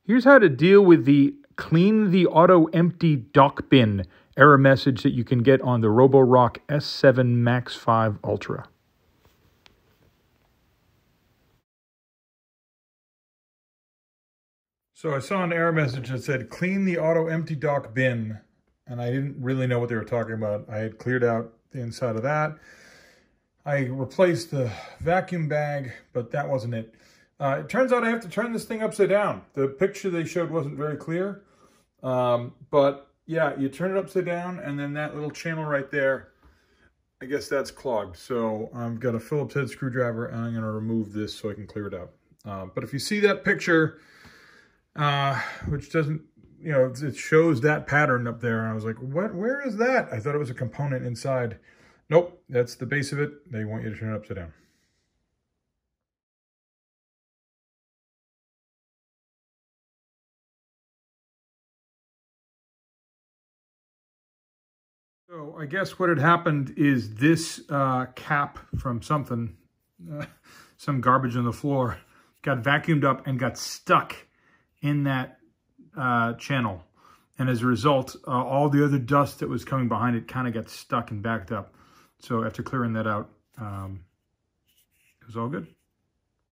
Here's how to deal with the clean the auto empty dock bin error message that you can get on the Roborock S7 MaxV Ultra. So I saw an error message that said clean the auto empty dock bin, and I didn't really know what they were talking about. I had cleared out the inside of that. I replaced the vacuum bag, but that wasn't it. It turns out I have to turn this thing upside down. The picture they showed wasn't very clear. But yeah, you turn it upside down and then that little channel right there, I guess that's clogged. So I've got a Phillips head screwdriver and I'm going to remove this so I can clear it out. But if you see that picture, which doesn't, you know, it shows that pattern up there. And I was like, what, where is that? I thought it was a component inside. Nope, that's the base of it. They want you to turn it upside down. So I guess what had happened is this cap from something, some garbage on the floor, got vacuumed up and got stuck in that channel. And as a result, all the other dust that was coming behind it kind of got stuck and backed up. So after clearing that out, it was all good.